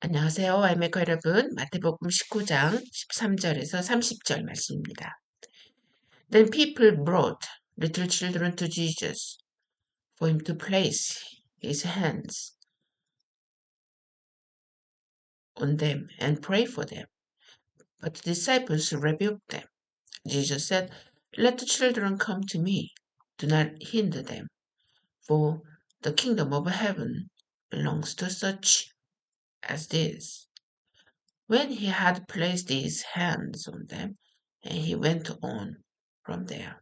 안녕하세요. 알메코 여러분. 마태복음 19장 13절에서 30절 말씀입니다. Then people brought little children to Jesus for him to place his hands on them and pray for them. But the disciples rebuked them. Jesus said, Let the children come to me. Do not hinder them, for the kingdom of heaven belongs to such as this. When he had placed his hands on them, and he went on from there.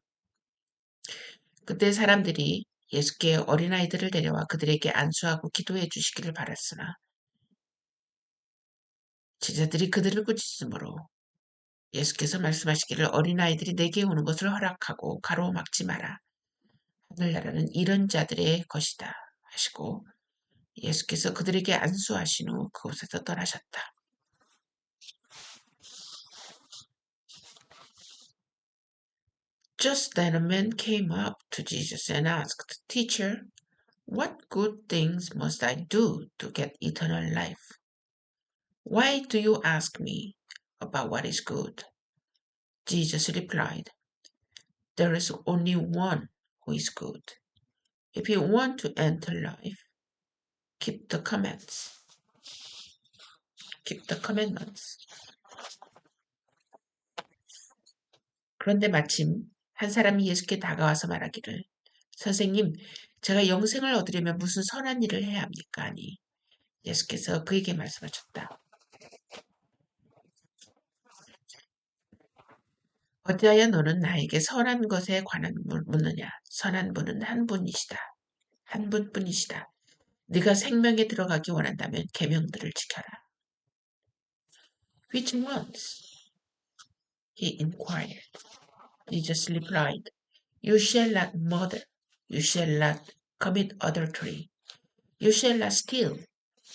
그때 사람들이 예수께 어린아이들을 데려와 그들에게 안수하고 기도해 주시기를 바랐으나 제자들이 그들을 꾸짖으므로 예수께서 말씀하시기를 어린아이들이 내게 오는 것을 허락하고 가로막지 마라. 하늘나라는 이런 자들의 것이다 하시고 예수께서 그들에게 안수하신 후 그곳에서 떠나셨다. Just then a man came up to Jesus and asked, Teacher, what good things must I do to get eternal life? Why do you ask me about what is good? Jesus replied, There is only one who is good. If you want to enter life, keep the commandments. Keep the commandments. 그런데 마침 한 사람이 예수께 다가와서 말하기를, 선생님, 제가 영생을 얻으려면 무슨 선한 일을 해야 합니까? 하니 예수께서 그에게 말씀하셨다. 어찌하여 너는 나에게 선한 것에 관한 묻느냐? 선한 분은 한 분이시다. 한 분뿐이시다. 네가 생명에 들어가기 원한다면 계명들을 지켜라. Which ones? He inquired. Jesus replied, You shall not murder. You shall not commit adultery. You shall not steal.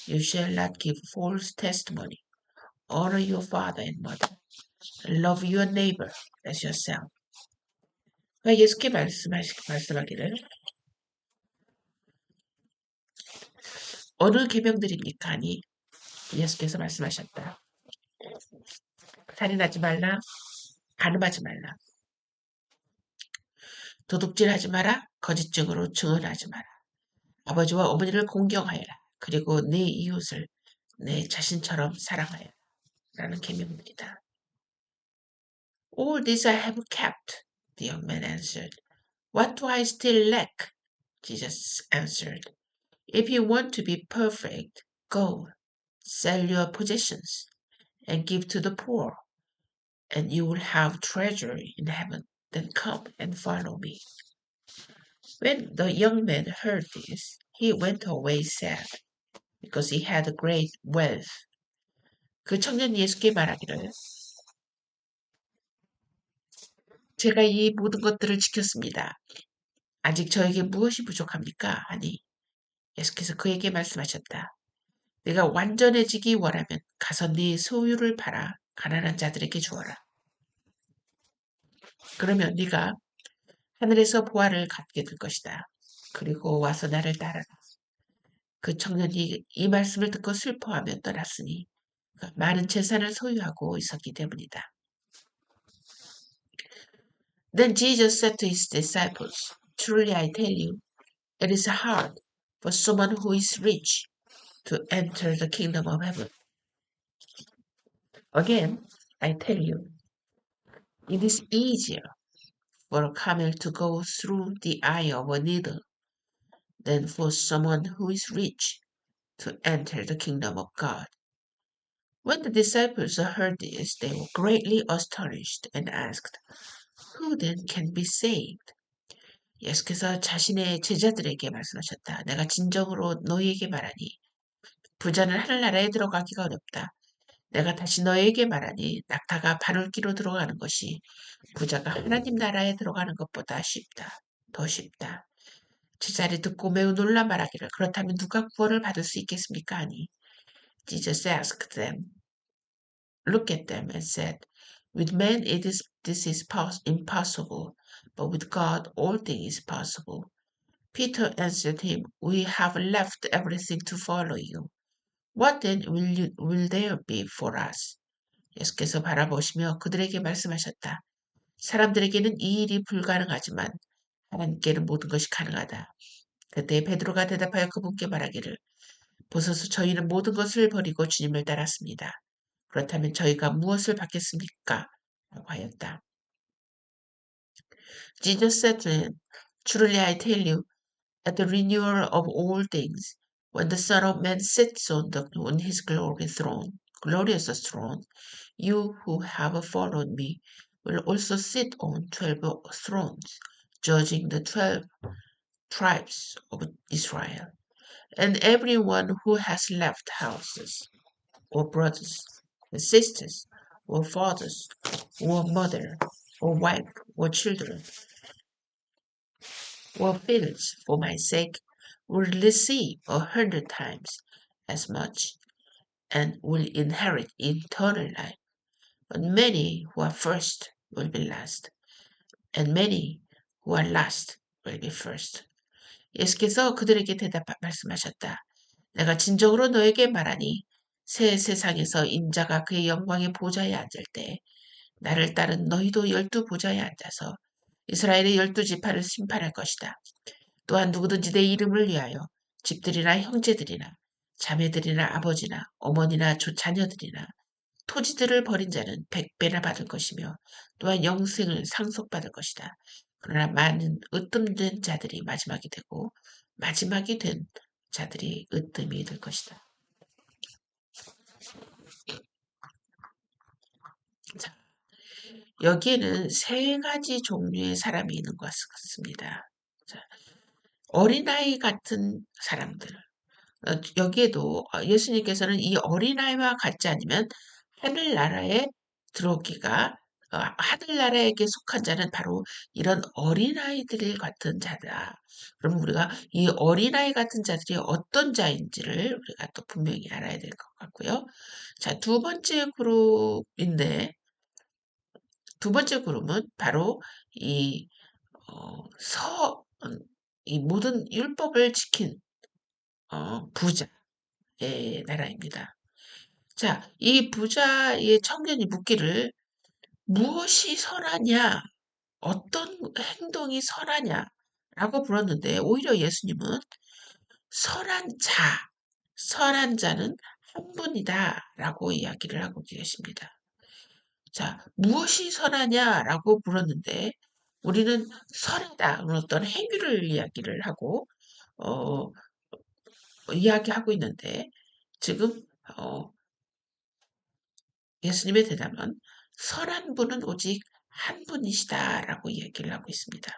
You shall not give false testimony. Honor your father and mother. Love your neighbor as yourself. 예수께 말씀하기를 어느 계명들입니까? 하니 예수께서 말씀하셨다. 살인하지 말라. 간음하지 말라. 도둑질하지 마라. 거짓증으로 증언하지 마라. 아버지와 어머니를 공경하여라. 그리고 네 이웃을 내 자신처럼 사랑하여라. 라는 계명들이다. All these I have kept, the young man answered. What do I still lack? Jesus answered. If you want to be perfect, go, sell your possessions, and give to the poor, and you will have treasure in heaven. Then come and follow me. When the young man heard this, he went away sad, because he had great wealth. 그 청년 예수께 말하기를 제가 이 모든 것들을 지켰습니다. 아직 저에게 무엇이 부족합니까? 하니 예수께서 그에게 말씀하셨다. 네가 완전해지기 원하면 가서 네 소유를 팔아 가난한 자들에게 주어라. 그러면 네가 하늘에서 보화를 갖게 될 것이다. 그리고 와서 나를 따르라. 그 청년이 이 말씀을 듣고 슬퍼하며 떠났으니 많은 재산을 소유하고 있었기 때문이다. Then Jesus said to his disciples, Truly I tell you, it is hard for someone who is rich to enter the kingdom of heaven. Again, I tell you, it is easier for a camel to go through the eye of a needle than for someone who is rich to enter the kingdom of God. When the disciples heard this, they were greatly astonished and asked, Who then can be saved? 예수께서 자신의 제자들에게 말씀하셨다. 내가 진정으로 너희에게 말하니 부자는 하늘나라에 들어가기가 어렵다. 내가 다시 너희에게 말하니 낙타가 바늘기로 들어가는 것이 부자가 하나님 나라에 들어가는 것보다 쉽다. 더 쉽다. 제자들이 듣고 매우 놀라 말하기를 그렇다면 누가 구원을 받을 수 있겠습니까? 하니 Jesus asked them, looked at them and said, With men this is impossible, but with God all things is possible. Peter answered him, We have left everything to follow you. What then will there be for us? 예수께서 바라보시며 그들에게 말씀하셨다. 사람들에게는 이 일이 불가능하지만 하나님께는 모든 것이 가능하다. 그때 베드로가 대답하여 그분께 말하기를 보소서 저희는 모든 것을 버리고 주님을 따랐습니다. 그렇다면 저희가 무엇을 받겠습니까? 라고 하였다. Jesus said to him, Truly I tell you, at the renewal of all things, when the Son of Man sits on his glorious throne, you who have followed me will also sit on 12 thrones, judging the 12 tribes of Israel. And everyone who has left houses, or brothers, or sisters, or fathers, or mother, or wife, or children, or fields for my sake will receive 100 times as much and will inherit eternal life. But many who are first will be last, and many who are last will be first. 예수께서 그들에게 말씀하셨다. 내가 진정으로 너에게 말하니 새 세상에서 인자가 그의 영광의 보좌에 앉을 때 나를 따른 너희도 12 보좌에 앉아서 이스라엘의 12 지파를 심판할 것이다. 또한 누구든지 내 이름을 위하여 집들이나 형제들이나 자매들이나 아버지나 어머니나 자녀들이나 토지들을 버린 자는 100배나 받을 것이며 또한 영생을 상속받을 것이다. 그러나 많은 으뜸된 자들이 마지막이 되고 마지막이 된 자들이 으뜸이 될 것이다. 자, 여기에는 세 가지 종류의 사람이 있는 것 같습니다. 자, 어린아이 같은 사람들. 여기에도 예수님께서는 이 어린아이와 같지 않으면 하늘나라에 들어오기가 하늘나라에게 속한 자는 바로 이런 어린아이들 같은 자다. 그러면 우리가 이 어린아이 같은 자들이 어떤 자인지를 우리가 또 분명히 알아야 될 것 같고요. 자, 두 번째 그룹인데 두 번째 그룹은 바로 이 이 모든 율법을 지킨 부자의 나라입니다. 자, 이 부자의 청년이 묻기를 무엇이 선하냐, 어떤 행동이 선하냐라고 물었는데 오히려 예수님은 선한 자는 한 분이다라고 이야기를 하고 계십니다. 자, 무엇이 선하냐라고 물었는데 우리는 선하다 어떤 행위를 이야기를 하고 어, 이야기하고 있는데 지금 예수님의 대답은 선한 분은 오직 한 분이시다라고 얘기를 하고 있습니다.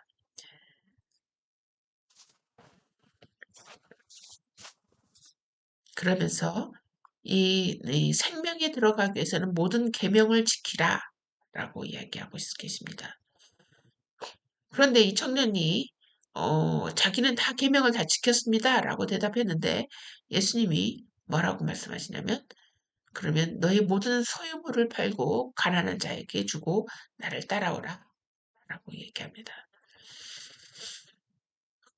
그러면서 이 생명에 들어가기 위해서는 모든 계명을 지키라라고 이야기하고 계십니다. 그런데 이 청년이 자기는 다 계명을 다 지켰습니다라고 대답했는데 예수님이 뭐라고 말씀하시냐면 그러면 너의 모든 소유물을 팔고 가난한 자에게 주고 나를 따라오라 라고 얘기합니다.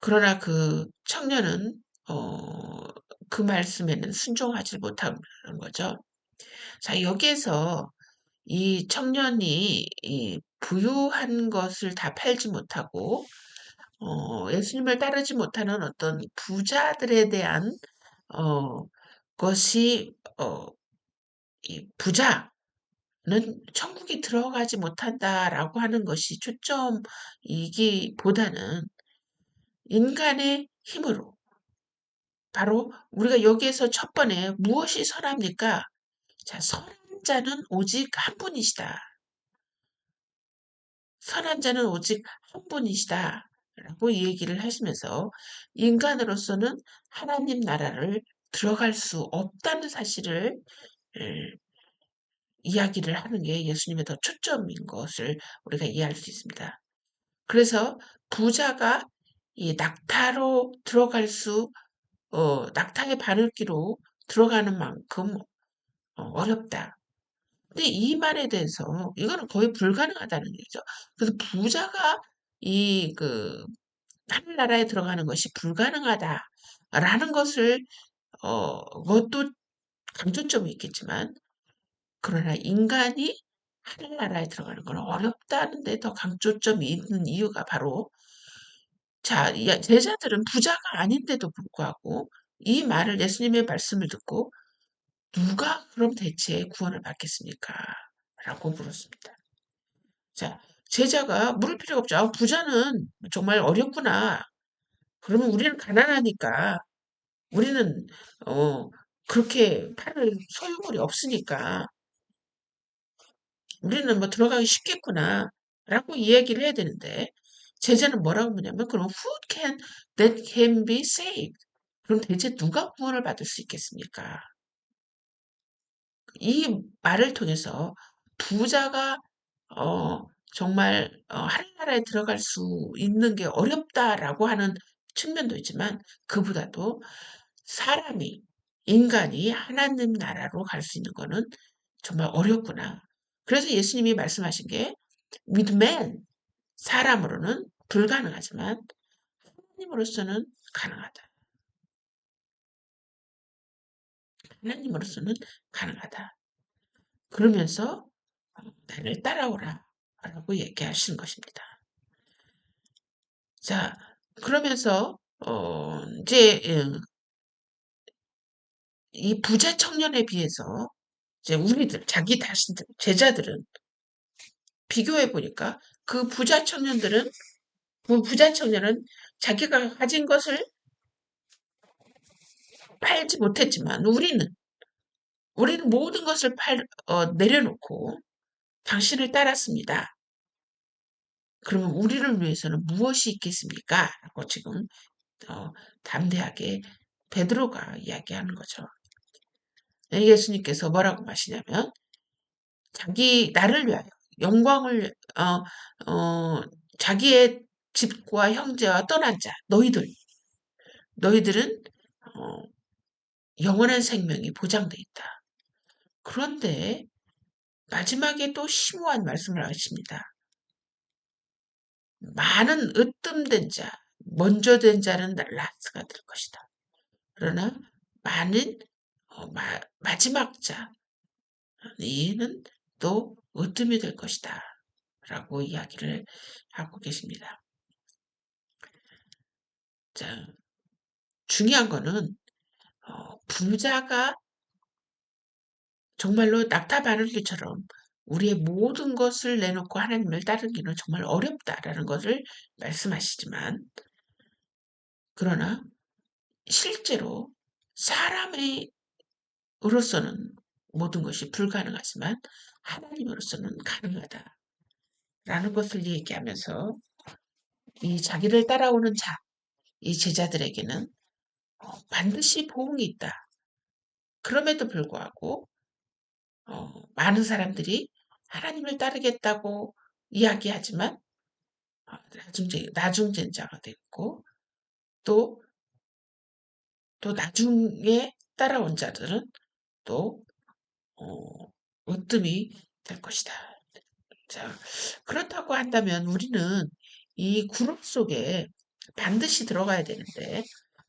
그러나 그 청년은 그 말씀에는 순종하지 못하는 거죠. 자, 여기에서 이 청년이 이 부유한 것을 다 팔지 못하고 예수님을 따르지 못하는 어떤 부자들에 대한 것이 이 부자는 천국에 들어가지 못한다라고 하는 것이 초점이기보다는 인간의 힘으로 바로 우리가 여기에서 첫 번에 무엇이 선합니까? 자, 선한 자는 오직 한 분이시다. 선한 자는 오직 한 분이시다. 라고 얘기를 하시면서 인간으로서는 하나님 나라를 들어갈 수 없다는 사실을 이야기를 하는 게 예수님의 더 초점인 것을 우리가 이해할 수 있습니다. 그래서 부자가 이 낙타로 낙타의 바늘기로 들어가는 만큼 어렵다. 근데 이 말에 대해서 이거는 거의 불가능하다는 얘기죠. 그래서 부자가 하늘나라에 들어가는 것이 불가능하다라는 것을 그것도 강조점이 있겠지만 그러나 인간이 하늘나라에 들어가는 건 어렵다는데 더 강조점이 있는 이유가 바로 자, 제자들은 부자가 아닌데도 불구하고 이 말을 예수님의 말씀을 듣고 누가 그럼 대체 구원을 받겠습니까? 라고 물었습니다. 자, 제자가 물을 필요가 없죠. 아, 부자는 정말 어렵구나. 그러면 우리는 가난하니까 우리는 그렇게 팔을 소유물이 없으니까 우리는 뭐 들어가기 쉽겠구나 라고 이야기를 해야 되는데 제자는 뭐라고 묻냐면 그럼 who can that can be saved? 그럼 대체 누가 구원을 받을 수 있겠습니까? 이 말을 통해서 부자가 정말 하늘나라에 들어갈 수 있는 게 어렵다라고 하는 측면도 있지만 그보다도 사람이 인간이 하나님 나라로 갈 수 있는 거는 정말 어렵구나. 그래서 예수님이 말씀하신 게 with man 사람으로는 불가능하지만 하나님으로서는 가능하다. 하나님으로서는 가능하다. 그러면서 나를 따라오라 라고 얘기하신 것입니다. 자, 그러면서 이제 이 부자 청년에 비해서 이제 우리들 자기 자신들 제자들은 비교해 보니까 그 부자 청년은 자기가 가진 것을 팔지 못했지만 우리는 모든 것을 내려놓고 당신을 따랐습니다. 그러면 우리를 위해서는 무엇이 있겠습니까? 라고 지금 담대하게 베드로가 이야기하는 거죠. 예수님께서 뭐라고 하시냐면 나를 위하여 영광을 자기의 집과 형제와 떠난 자 너희들은 어, 영원한 생명이 보장돼 있다. 그런데 마지막에 또 심오한 말씀을 하십니다. 많은 으뜸된 자, 먼저 된 자는 라스가 될 것이다. 그러나 많은 마지막 자, 이는 또 으뜸이 될 것이다. 라고 이야기를 하고 계십니다. 자, 중요한 거는 부자가 정말로 낙타바늘기처럼 우리의 모든 것을 내놓고 하나님을 따르기는 정말 어렵다라는 것을 말씀하시지만 그러나 실제로 사람으로서는 모든 것이 불가능하지만 하나님으로서는 가능하다라는 것을 얘기하면서 이 자기를 따라오는 이 제자들에게는 반드시 보응이 있다. 그럼에도 불구하고 많은 사람들이 하나님을 따르겠다고 이야기하지만 나중전자가 됐고 또, 또 나중에 따라온 자들은 또 으뜸이 될 것이다. 자, 그렇다고 한다면 우리는 이 그룹 속에 반드시 들어가야 되는데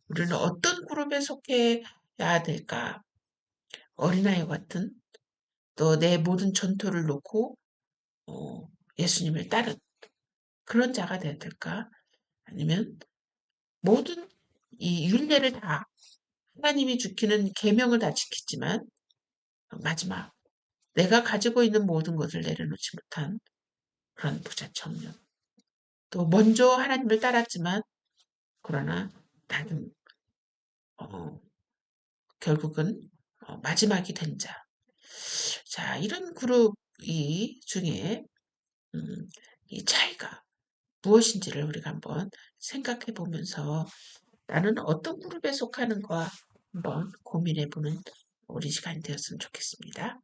우리는 어떤 그룹에 속해야 될까? 어린아이 같은 또 내 모든 전토를 놓고 예수님을 따른 그런 자가 되어야 될까? 아니면 모든 이 율례를 다 하나님이 주시는 계명을 다 지켰지만 마지막 내가 가지고 있는 모든 것을 내려놓지 못한 그런 부자 청년. 또 먼저 하나님을 따랐지만 그러나 나는 어, 결국은 마지막이 된 자. 자, 이런 그룹이 중에 이 차이가 무엇인지를 우리가 한번 생각해 보면서 나는 어떤 그룹에 속하는가 한번 고민해 보는 우리 시간이 되었으면 좋겠습니다.